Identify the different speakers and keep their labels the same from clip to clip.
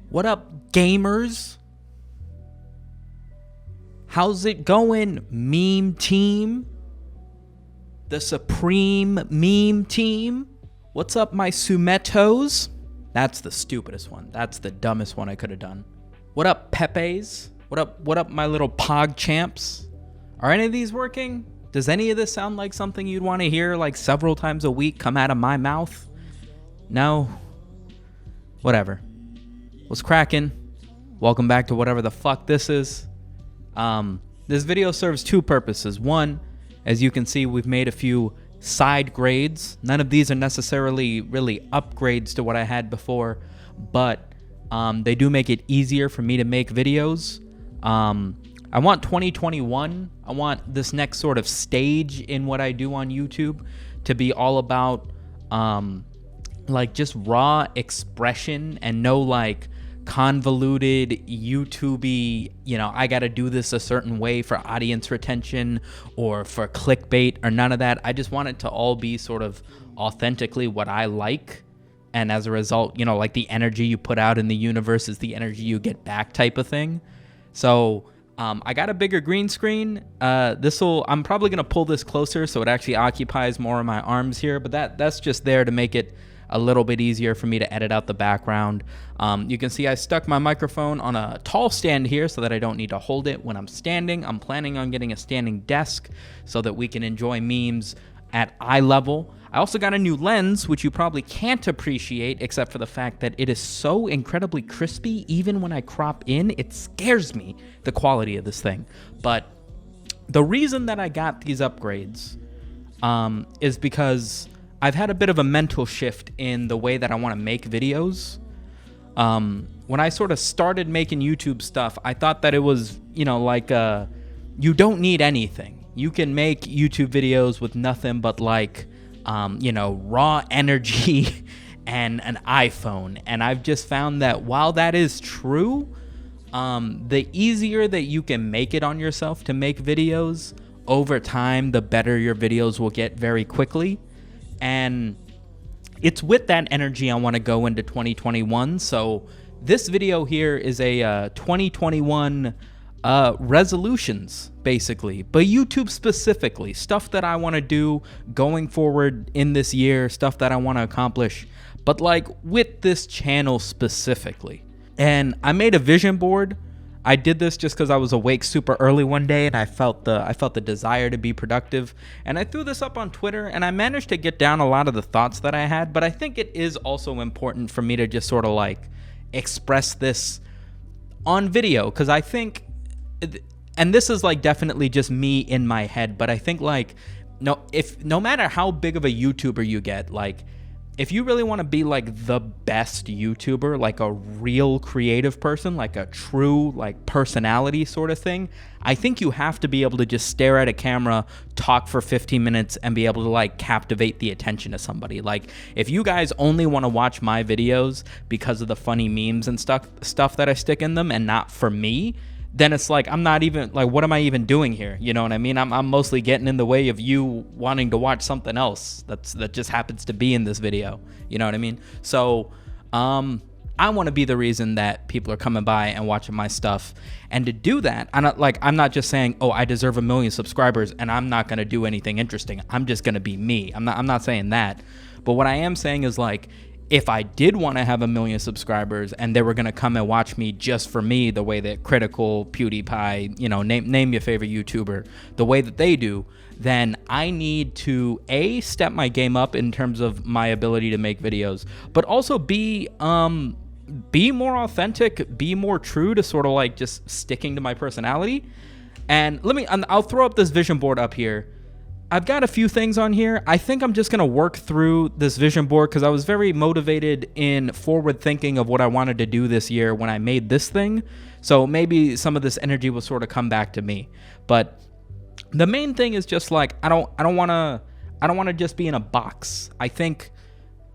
Speaker 1: What up, gamers? How's it going, meme team? The supreme meme team? What's up, my Sumitos? That's the stupidest one. That's the dumbest one I could have done. What up, Pepes? What up, my little pog champs? Are any of these working? Does any of this sound like something you'd want to hear like several times a week come out of my mouth? No? Whatever. What's cracking? Welcome back to whatever the fuck this is. This video serves two purposes. One, as you can see, we've made a few side grades. None of these are necessarily really upgrades to what I had before, but they do make it easier for me to make videos. I want 2021, I want this next sort of stage in what I do on YouTube to be all about like just raw expression and no like convoluted YouTubey, you know, I gotta do this a certain way for audience retention or for clickbait or none of that. I just want it to all be sort of authentically what I like, and as a result, you know, like the energy you put out in the universe is the energy you get back type of thing. So I got a bigger green screen. I'm probably gonna pull this closer so it actually occupies more of my arms here, but that's just there to make it a little bit easier for me to edit out the background. You can see I stuck my microphone on a tall stand here so that I don't need to hold it when I'm standing. I'm planning on getting a standing desk so that we can enjoy memes at eye level. I also got a new lens, which you probably can't appreciate except for the fact that it is so incredibly crispy. Even when I crop in, it scares me, the quality of this thing. But the reason that I got these upgrades is because I've had a bit of a mental shift in the way that I want to make videos. When I sort of started making YouTube stuff, I thought that it was, you know, like you don't need anything. You can make YouTube videos with nothing but like, you know, raw energy and an iPhone. And I've just found that while that is true, the easier that you can make it on yourself to make videos, over time, the better your videos will get very quickly. And it's with that energy I want to go into 2021. So this video here is a 2021 resolutions, basically, but YouTube specifically, stuff that I want to do going forward in this year, stuff that I want to accomplish, but like with this channel specifically. And I made a vision board. I did this just because I was awake super early one day and I felt the desire to be productive. And I threw this up on Twitter and I managed to get down a lot of the thoughts that I had, but I think it is also important for me to just sort of like express this on video, because I think, and this is like definitely just me in my head, but I think like, no matter how big of a YouTuber you get, like if you really want to be like the best YouTuber, like a real creative person, like a true like personality sort of thing, I think you have to be able to just stare at a camera, talk for 15 minutes and be able to like captivate the attention of somebody. Like if you guys only want to watch my videos because of the funny memes and stuff that I stick in them and not for me, then it's like, I'm not even, like, what am I even doing here? You know what I mean? I'm mostly getting in the way of you wanting to watch something else that just happens to be in this video. You know what I mean? So, I want to be the reason that people are coming by and watching my stuff. And to do that, I'm not just saying, oh, I deserve 1 million subscribers and I'm not going to do anything interesting. I'm just going to be me. I'm not saying that. But what I am saying is like, if I did want to have 1 million subscribers and they were going to come and watch me just for me, the way that Critical, PewDiePie, you know, name your favorite YouTuber, the way that they do, then I need to A, step my game up in terms of my ability to make videos, but also be more authentic, be more true to sort of like just sticking to my personality. And I'll throw up this vision board up here. I've got a few things on here. I think I'm just going to work through this vision board because I was very motivated in forward thinking of what I wanted to do this year when I made this thing. So maybe some of this energy will sort of come back to me. But the main thing is just like, I don't want to just be in a box. I think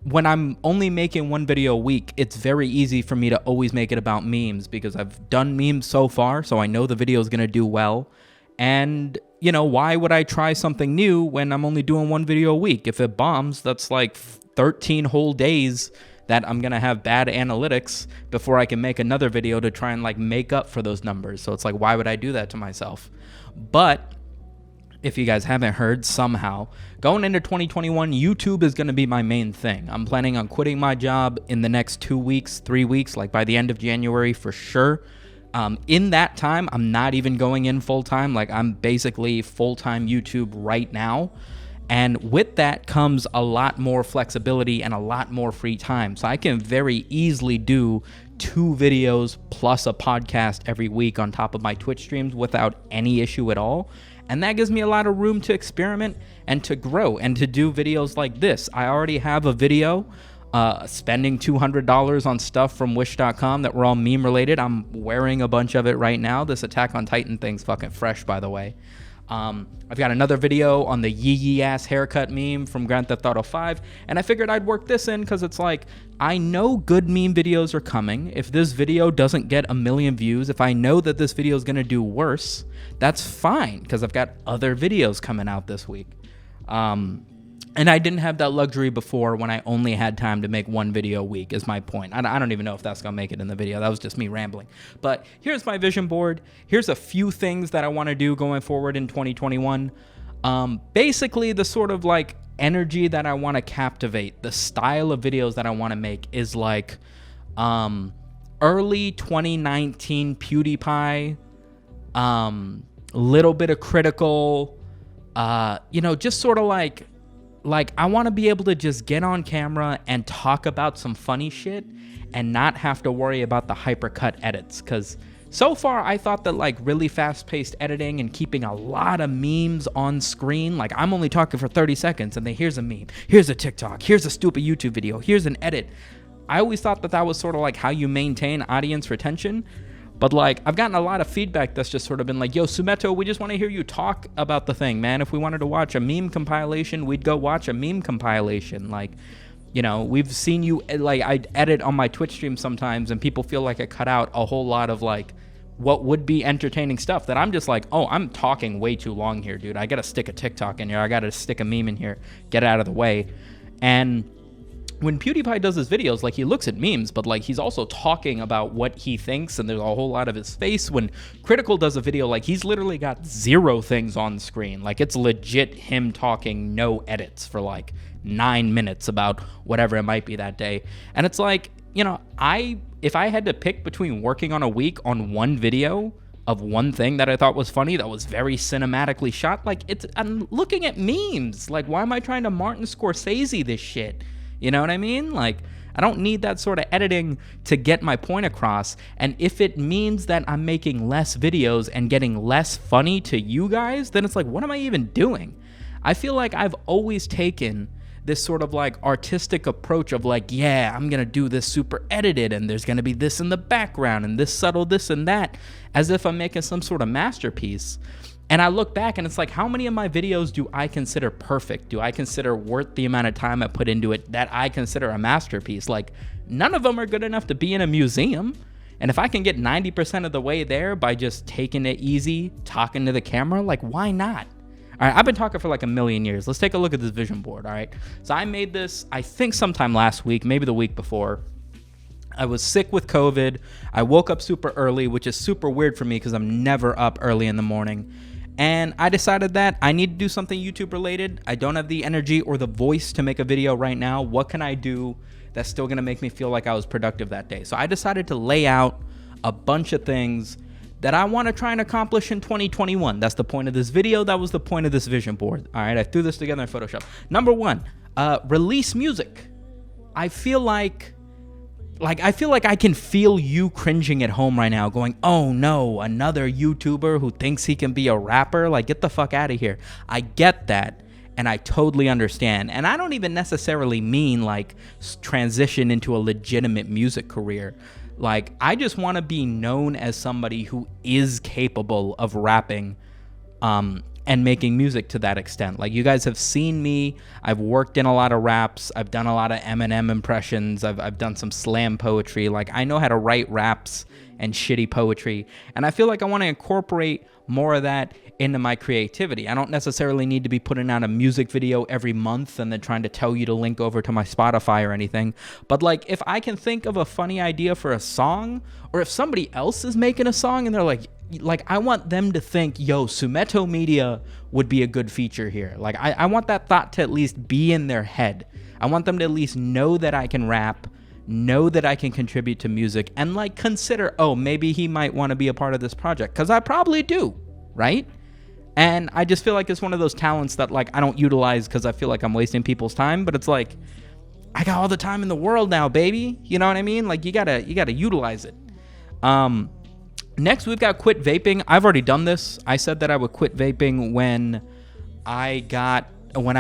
Speaker 1: when I'm only making one video a week, it's very easy for me to always make it about memes because I've done memes so far, so I know the video is going to do well. And, you know, why would I try something new when I'm only doing one video a week? If it bombs, that's like 13 whole days that I'm going to have bad analytics before I can make another video to try and like make up for those numbers. So it's like, why would I do that to myself? But if you guys haven't heard, somehow going into 2021, YouTube is going to be my main thing. I'm planning on quitting my job in the next 2 weeks, 3 weeks, like by the end of January for sure. In that time, I'm not even going in full time. Like I'm basically full-time YouTube right now. And with that comes a lot more flexibility and a lot more free time. So I can very easily do 2 videos plus a podcast every week on top of my Twitch streams without any issue at all. And that gives me a lot of room to experiment and to grow and to do videos like this. I already have a video spending $200 on stuff from wish.com that were all meme related. I'm wearing a bunch of it right now. This Attack on Titan thing's fucking fresh, by the way. I've got another video on the yee ass haircut meme from Grand Theft Auto 5, and I figured I'd work this in because it's like, I know good meme videos are coming. If this video doesn't get 1 million views, if I know that this video is going to do worse, that's fine because I've got other videos coming out this week. And I didn't have that luxury before when I only had time to make 1 video a week, is my point. I don't even know if that's going to make it in the video. That was just me rambling. But here's my vision board. Here's a few things that I want to do going forward in 2021. Basically, the sort of like energy that I want to captivate, the style of videos that I want to make is like early 2019 PewDiePie, little bit of critical, just sort of like I want to be able to just get on camera and talk about some funny shit and not have to worry about the hypercut edits. Because so far I thought that like really fast-paced editing and keeping a lot of memes on screen, like I'm only talking for 30 seconds and then here's a meme, here's a TikTok, here's a stupid YouTube video, here's an edit. I always thought that that was sort of like how you maintain audience retention. But like, I've gotten a lot of feedback that's just sort of been like, yo, Sumito, we just want to hear you talk about the thing, man. If we wanted to watch a meme compilation, we'd go watch a meme compilation. Like, we've seen you, like, I edit on my Twitch stream sometimes and people feel like I cut out a whole lot of like what would be entertaining stuff that I'm just like, oh, I'm talking way too long here, dude. I got to stick a TikTok in here. I got to stick a meme in here, get it out of the way. And when PewDiePie does his videos, like he looks at memes, but like he's also talking about what he thinks and there's a whole lot of his face. When Critical does a video, like he's literally got 0 things on screen. Like it's legit him talking, no edits for like 9 minutes about whatever it might be that day. And it's like, if I had to pick between working on a week on 1 video of 1 thing that I thought was funny, that was very cinematically shot, like I'm looking at memes. Like, why am I trying to Martin Scorsese this shit? You know what I mean? Like, I don't need that sort of editing to get my point across. And if it means that I'm making less videos and getting less funny to you guys, then it's like, what am I even doing? I feel like I've always taken this sort of like artistic approach of like, yeah, I'm going to do this super edited and there's going to be this in the background and this subtle this and that, as if I'm making some sort of masterpiece. And I look back and it's like, how many of my videos do I consider perfect? Do I consider worth the amount of time I put into it that I consider a masterpiece? Like, none of them are good enough to be in a museum. And if I can get 90% of the way there by just taking it easy, talking to the camera, like, why not? All right, I've been talking for like 1 million years. Let's take a look at this vision board, all right? So I made this, I think sometime last week, maybe the week before. I was sick with COVID. I woke up super early, which is super weird for me because I'm never up early in the morning. And I decided that I need to do something YouTube related. I don't have the energy or the voice to make a video right now. What can I do that's still gonna make me feel like I was productive that day? So I decided to lay out a bunch of things that I wanna try and accomplish in 2021. That's the point of this video. That was the point of this vision board. All right, I threw this together in Photoshop. Number 1, release music. I feel like I can feel you cringing at home right now going, oh no, another YouTuber who thinks he can be a rapper? Like, get the fuck out of here. I get that, and I totally understand. And I don't even necessarily mean like transition into a legitimate music career. Like, I just want to be known as somebody who is capable of rapping and making music to that extent. Like, you guys have seen me. I've worked in a lot of raps. I've done a lot of Eminem impressions. I've done some slam poetry. Like, I know how to write raps and shitty poetry. And I feel like I want to incorporate more of that into my creativity. I don't necessarily need to be putting out a music video every month and then trying to tell you to link over to my Spotify or anything. But like, if I can think of a funny idea for a song, or if somebody else is making a song and they're like I want them to think, yo, SumitoMedia would be a good feature here. Like, I want that thought to at least be in their head. I want them to at least know that I can rap, know that I can contribute to music, and like consider, oh, maybe he might want to be a part of this project, because I probably do, right? And I just feel like it's one of those talents that like I don't utilize because I feel like I'm wasting people's time. But it's like, I got all the time in the world now, baby. You know what I mean? Like, you gotta utilize it. Next, we've got quit vaping. I've already done this. I said that I would quit vaping when I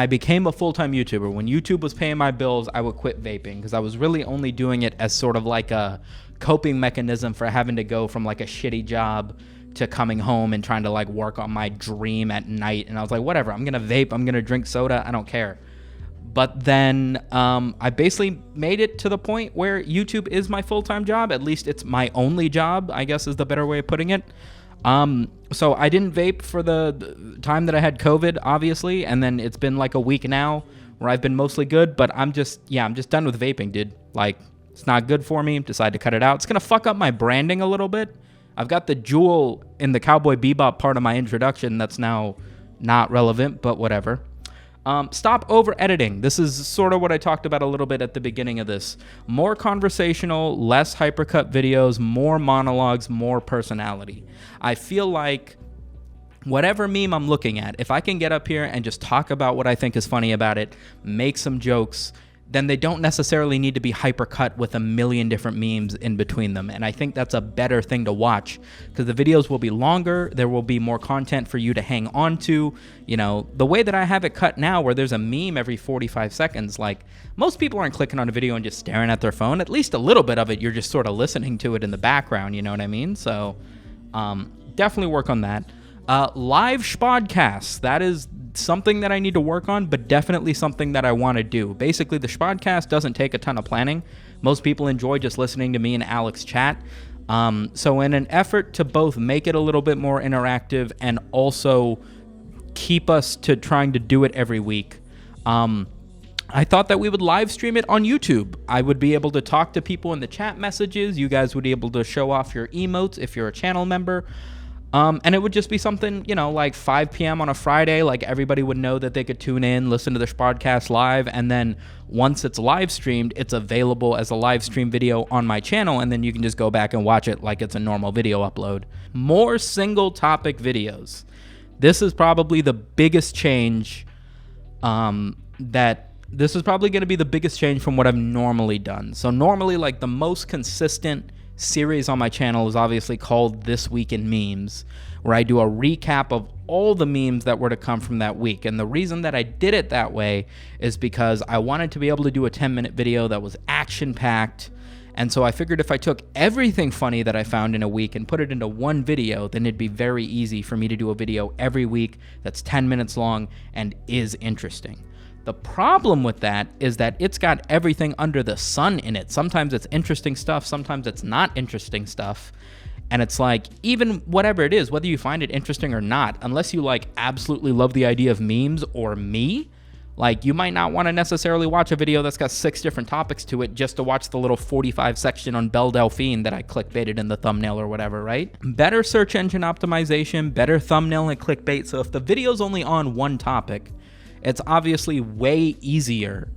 Speaker 1: became a full-time YouTuber. When YouTube was paying my bills, I would quit vaping, because I was really only doing it as sort of like a coping mechanism for having to go from like a shitty job to coming home and trying to like work on my dream at night. And I was like, whatever, I'm gonna vape, I'm gonna drink soda, I don't care. But then I basically made it to the point where YouTube is my full-time job. At least it's my only job, I guess is the better way of putting it. So I didn't vape for the time that I had COVID, obviously, and then it's been like a week now where I've been mostly good, but I'm just done with vaping, dude. Like, it's not good for me. Decided to cut it out. It's gonna fuck up my branding a little bit. I've got the jewel in the Cowboy Bebop part of my introduction that's now not relevant, but whatever. Stop over editing. This is sort of what I talked about a little bit at the beginning of this. More conversational, less hypercut videos, more monologues, more personality. I feel like whatever meme I'm looking at, if I can get up here and just talk about what I think is funny about it, make some jokes, then they don't necessarily need to be hypercut with a million different memes in between them. And I think that's a better thing to watch, because the videos will be longer. There will be more content for you to hang on to. You know, the way that I have it cut now, where there's a meme every 45 seconds, like, most people aren't clicking on a video and just staring at their phone. At least a little bit of it, you're just sort of listening to it in the background, you know what I mean? So definitely work on that. Live spodcasts, that is something that I need to work on, but definitely something that I want to do. Basically, the spodcast doesn't take a ton of planning. Most people enjoy just listening to me and Alex chat. So in an effort to both make it a little bit more interactive and also keep us to trying to do it every week, I thought that we would live stream it on YouTube. I would be able to talk to people in the chat messages. You guys would be able to show off your emotes if you're a channel member. And it would just be something, you know, like 5 p.m. on a Friday, like everybody would know that they could tune in, listen to the podcast live, and then once it's live streamed, it's available as a live stream video on my channel, and then you can just go back and watch it like it's a normal video upload. More single topic videos. This is probably the biggest change, this is probably going to be the biggest change from what I've normally done. So normally, like, the most consistent series on my channel is obviously called This Week in Memes, where I do a recap of all the memes that were to come from that week. And the reason that I did it that way is because I wanted to be able to do a 10-minute video that was action-packed. And so I figured if I took everything funny that I found in a week and put it into one video, then it'd be very easy for me to do a video every week that's 10 minutes long and is interesting. The problem with that is that it's got everything under the sun in it. Sometimes it's interesting stuff, sometimes it's not interesting stuff. And it's like, even whatever it is, whether you find it interesting or not, unless you like absolutely love the idea of memes or me, like, you might not want to necessarily watch a video that's got 6 different topics to it just to watch the little 45 section on Belle Delphine that I clickbaited in the thumbnail or whatever, right? Better search engine optimization, better thumbnail and clickbait. So if the video's only on one topic, it's obviously way easier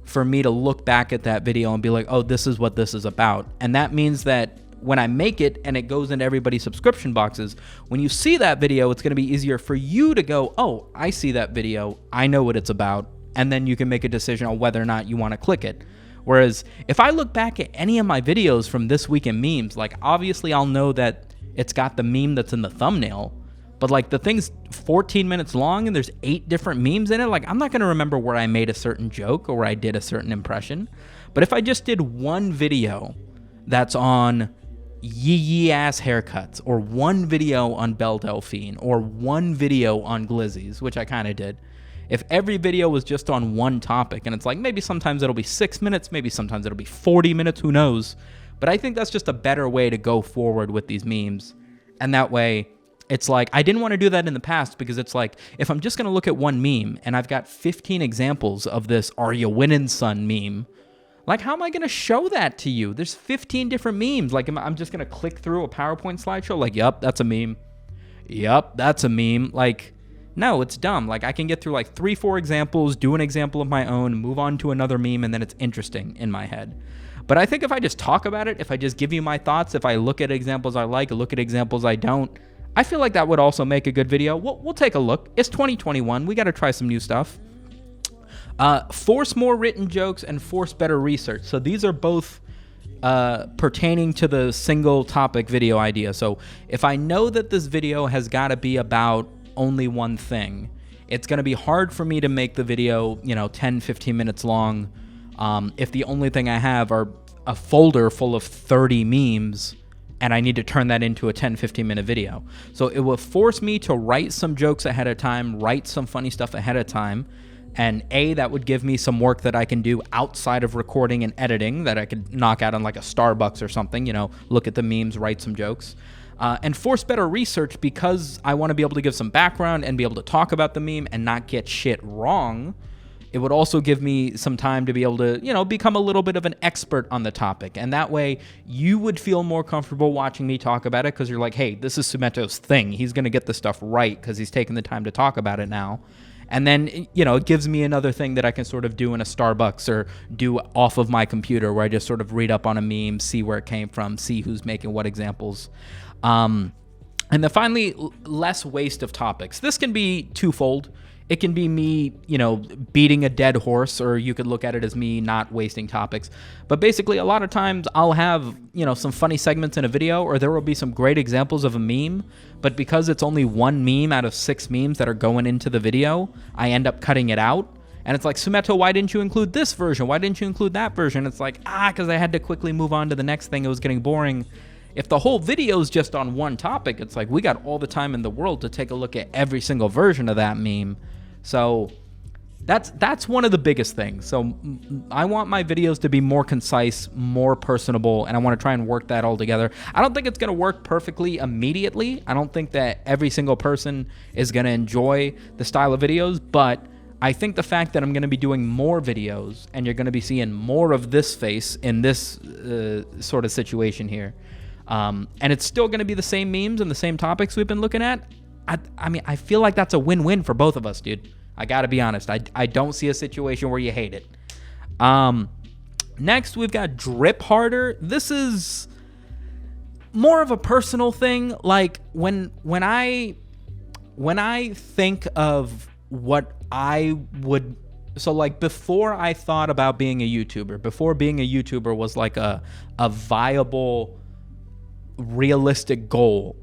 Speaker 1: for me to look back at that video and be like, oh, this is what this is about. And that means that when I make it and it goes into everybody's subscription boxes, when you see that video, it's going to be easier for you to go, oh, I see that video, I know what it's about, and then you can make a decision on whether or not you want to click it. Whereas if I look back at any of my videos from This Week in Memes, like, obviously I'll know that it's got the meme that's in the thumbnail, but like, the thing's 14 minutes long and there's 8 different memes in it. Like, I'm not going to remember where I made a certain joke or where I did a certain impression. But if I just did one video that's on yee ass haircuts, or one video on Belle Delphine, or one video on glizzies, which I kind of did. If every video was just on one topic, and it's like maybe sometimes it'll be 6 minutes, maybe sometimes it'll be 40 minutes, who knows? But I think that's just a better way to go forward with these memes. And that way, it's like, I didn't want to do that in the past because it's like, if I'm just going to look at one meme and I've got 15 examples of this "Are you winning, son" meme, like, how am I going to show that to you? There's 15 different memes. Like, I'm just going to click through a PowerPoint slideshow. Like, yup, that's a meme. Yup, that's a meme. Like, no, it's dumb. Like, I can get through like 3-4 examples, do an example of my own, move on to another meme, and then it's interesting in my head. But I think if I just talk about it, if I just give you my thoughts, if I look at examples I like, look at examples I don't, I feel like that would also make a good video. We'll take a look. It's 2021. We got to try some new stuff. Force more written jokes and force better research. So these are both pertaining to the single topic video idea. So if I know that this video has got to be about only one thing, it's going to be hard for me to make the video, 10, 15 minutes long. If the only thing I have are a folder full of 30 memes and I need to turn that into a 10, 15 minute video. So it will force me to write some jokes ahead of time, write some funny stuff ahead of time. And that would give me some work that I can do outside of recording and editing that I could knock out on like a Starbucks or something, look at the memes, write some jokes. And force better research because I want to be able to give some background and be able to talk about the meme and not get shit wrong. It would also give me some time to be able to, become a little bit of an expert on the topic. And that way you would feel more comfortable watching me talk about it because you're like, hey, this is Sumito's thing. He's going to get the stuff right because he's taking the time to talk about it now. And then, it gives me another thing that I can sort of do in a Starbucks or do off of my computer where I just sort of read up on a meme, see where it came from, see who's making what examples. And then finally, less waste of topics. This can be twofold. It can be me, beating a dead horse, or you could look at it as me not wasting topics. But basically, a lot of times I'll have, some funny segments in a video, or there will be some great examples of a meme. But because it's only one meme out of 6 memes that are going into the video, I end up cutting it out. And it's like, Sumito, why didn't you include this version? Why didn't you include that version? It's like, because I had to quickly move on to the next thing. It was getting boring. If the whole video is just on one topic, it's like we got all the time in the world to take a look at every single version of that meme. So that's one of the biggest things. So I want my videos to be more concise, more personable, and I want to try and work that all together. I don't think it's going to work perfectly immediately. I don't think that every single person is going to enjoy the style of videos, but I think the fact that I'm going to be doing more videos and you're going to be seeing more of this face in this sort of situation here, and it's still going to be the same memes and the same topics we've been looking at, I mean, I feel like that's a win-win for both of us, dude. I gotta be honest. I don't see a situation where you hate it. Next, we've got Drip Harder. This is more of a personal thing. Like, when I think of what I would... So, like, before I thought about being a YouTuber, before being a YouTuber was like a viable, realistic goal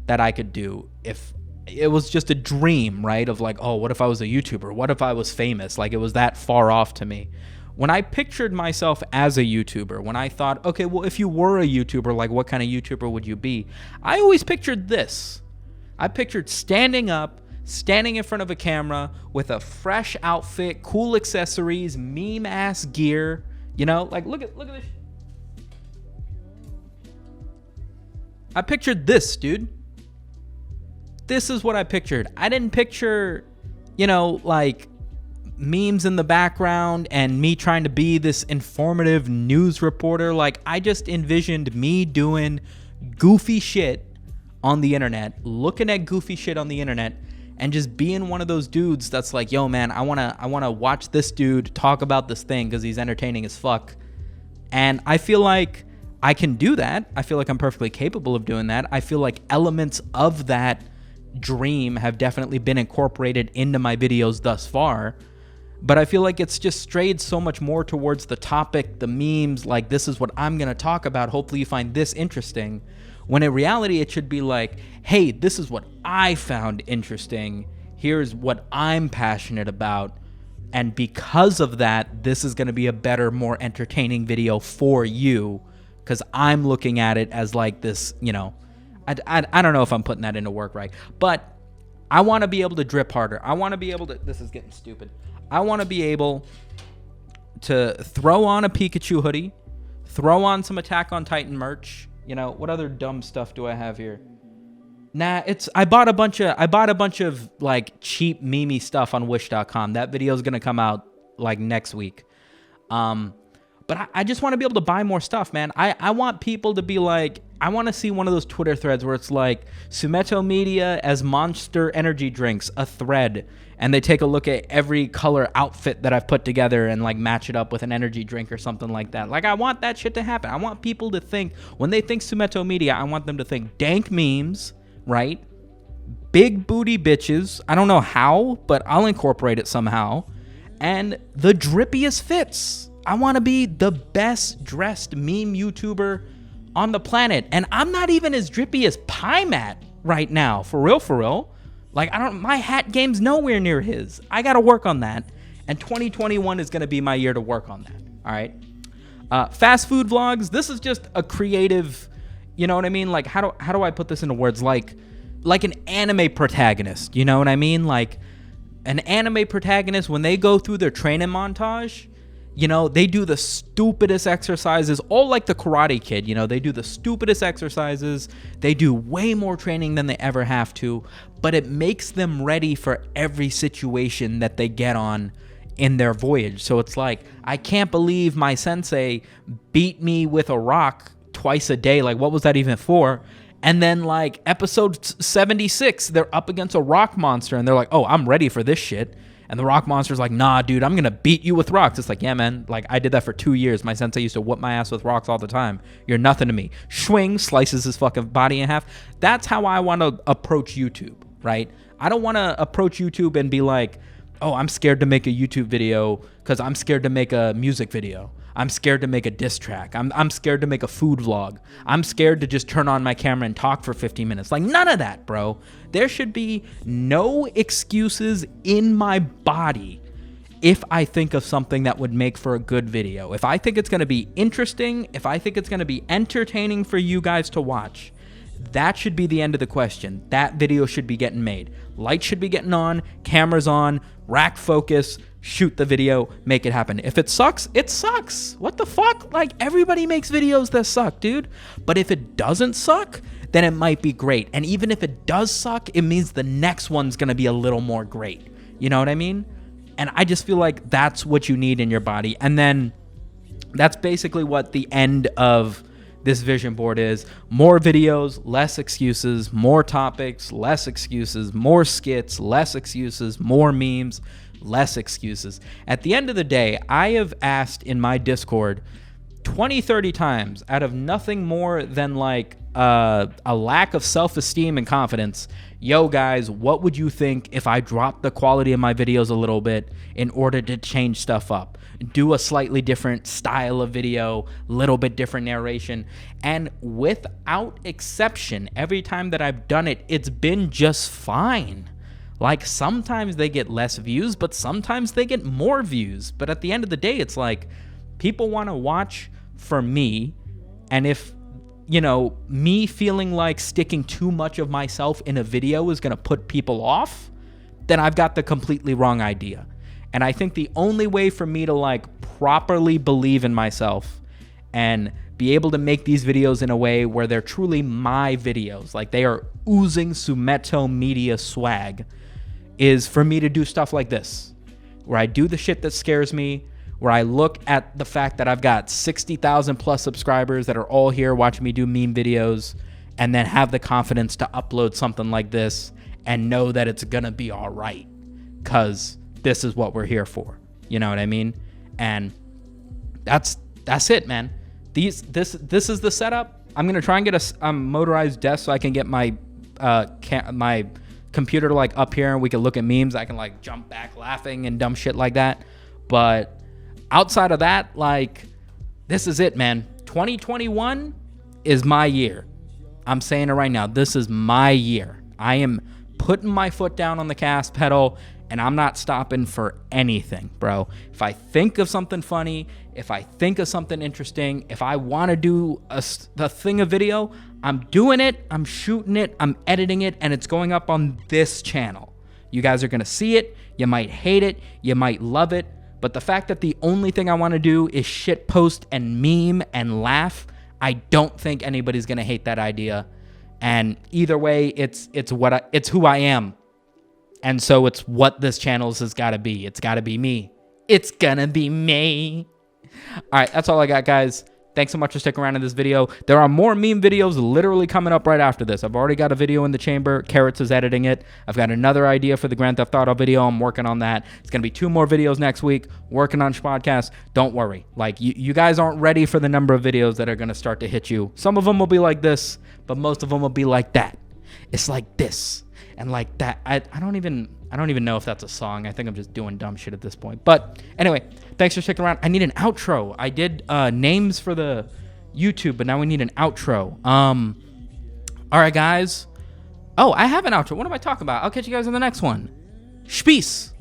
Speaker 1: that I could do, if it was just a dream, right? Of like, oh, what if I was a YouTuber? What if I was famous? Like, it was that far off to me. When I pictured myself as a YouTuber, when I thought, okay, well, if you were a YouTuber, like, what kind of YouTuber would you be? I always pictured this. I pictured standing up, standing in front of a camera with a fresh outfit, cool accessories, meme-ass gear, like, look at this. I pictured this, dude. This is what I pictured. I didn't picture, like memes in the background and me trying to be this informative news reporter. Like, I just envisioned me doing goofy shit on the internet, looking at goofy shit on the internet, and just being one of those dudes that's like, yo, man, I wanna watch this dude talk about this thing because he's entertaining as fuck. And I feel like I can do that. I feel like I'm perfectly capable of doing that. I feel like elements of that dream have definitely been incorporated into my videos thus far, but I feel like it's just strayed so much more towards the topic, the memes, like, this is what I'm gonna talk about, hopefully you find this interesting, when in reality it should be like, hey, this is what I found interesting, here's what I'm passionate about, and because of that, this is gonna be a better, more entertaining video for you, because I'm looking at it as like this, you know, I don't know if I'm putting that into work right, but I want to be able to drip harder. I want to be able to, this is getting stupid. I want to be able to throw on a Pikachu hoodie, throw on some Attack on Titan merch. You know, what other dumb stuff do I have here? Nah, I bought a bunch of like cheap meme stuff on wish.com. That video is going to come out like next week. But I just want to be able to buy more stuff, man. I want people to be like, I want to see one of those Twitter threads where it's like SumitoMedia as Monster Energy drinks, a thread, and they take a look at every color outfit that I've put together and like match it up with an energy drink or something like that. Like, I want that shit to happen. I want people to think, when they think SumitoMedia, I want them to think dank memes, right? Big booty bitches. I don't know how, but I'll incorporate it somehow. And the drippiest fits. I want to be the best dressed meme YouTuber on the planet. And I'm not even as drippy as Pie Matt right now. For real. Like, my hat game's nowhere near his. I got to work on that. And 2021 is going to be my year to work on that. All right. Fast food vlogs. This is just a creative, you know what I mean? Like, how do I put this into words? Like an anime protagonist, you know what I mean? Like an anime protagonist, when they go through their training montage, you know, they do the stupidest exercises, all like the Karate Kid, you know, they do the stupidest exercises. They do way more training than they ever have to, but it makes them ready for every situation that they get on in their voyage. So it's like, I can't believe my sensei beat me with a rock twice a day. Like, what was that even for? And then like episode 76, they're up against a rock monster and they're like, oh, I'm ready for this shit. And the rock monster's like, nah, dude, I'm going to beat you with rocks. It's like, yeah, man, like I did that for 2 years. My sensei used to whoop my ass with rocks all the time. You're nothing to me. Swing, slices his fucking body in half. That's how I want to approach YouTube, right? I don't want to approach YouTube and be like, oh, I'm scared to make a YouTube video because I'm scared to make a music video. I'm scared to make a diss track. I'm scared to make a food vlog. I'm scared to just turn on my camera and talk for 15 minutes. Like, none of that, bro. There should be no excuses in my body if I think of something that would make for a good video. If I think it's going to be interesting, if I think it's going to be entertaining for you guys to watch, that should be the end of the question. That video should be getting made. Lights should be getting on, cameras on, rack focus, shoot the video, make it happen. If it sucks, it sucks. What the fuck? Like, everybody makes videos that suck, dude. But if it doesn't suck, then it might be great. And even if it does suck, it means the next one's gonna be a little more great. You know what I mean? And I just feel like that's what you need in your body. And then that's basically what the end of this vision board is. More videos, less excuses, more topics, less excuses, more skits, less excuses, more memes, less excuses. At the end of the day, I have asked in my Discord 20, 30 times out of nothing more than like a lack of self-esteem and confidence. Yo, guys, what would you think if I dropped the quality of my videos a little bit in order to change stuff up? Do a slightly different style of video, little bit different narration. And without exception, every time that I've done it, it's been just fine. Like, sometimes they get less views, but sometimes they get more views. But at the end of the day, it's like, people want to watch for me. And if, you know, me feeling like sticking too much of myself in a video is going to put people off, then I've got the completely wrong idea. And I think the only way for me to like properly believe in myself and be able to make these videos in a way where they're truly my videos, like they are oozing SumitoMedia swag, is for me to do stuff like this, where I do the shit that scares me, where I look at the fact that I've got 60,000 plus subscribers that are all here watching me do meme videos, and then have the confidence to upload something like this and know that it's gonna be all right, because this is what we're here for. You know what I mean? And that's it, man. This is the setup. I'm gonna try and get a motorized desk so I can get my my computer like up here and we can look at memes. I can like jump back laughing and dumb shit like that. But outside of that, like, this is it, man. 2021 is my year. I'm saying it right now. This is my year. I am putting my foot down on the gas pedal and I'm not stopping for anything, bro. If I think of something funny, if I think of something interesting, if I want to do a video, I'm doing it, I'm shooting it, I'm editing it, and it's going up on this channel. You guys are going to see it. You might hate it. You might love it. But the fact that the only thing I want to do is shit post and meme and laugh, I don't think anybody's going to hate that idea. And either way, it's who I am. And so it's what this channel has got to be. It's got to be me. It's gonna be me. All right, that's all I got, guys. Thanks so much for sticking around in this video. There are more meme videos literally coming up right after this. I've already got a video in the chamber. Carrots is editing it. I've got another idea for the Grand Theft Auto video. I'm working on that. It's going to be 2 more videos next week. Working on Schmodcast. Don't worry. Like, you guys aren't ready for the number of videos that are going to start to hit you. Some of them will be like this, but most of them will be like that. It's like this and like that. I don't even know if that's a song. I think I'm just doing dumb shit at this point. But anyway, thanks for sticking around. I need an outro. I did names for the YouTube, but now we need an outro. All right, guys. Oh, I have an outro. What am I talking about? I'll catch you guys in the next one. Peace.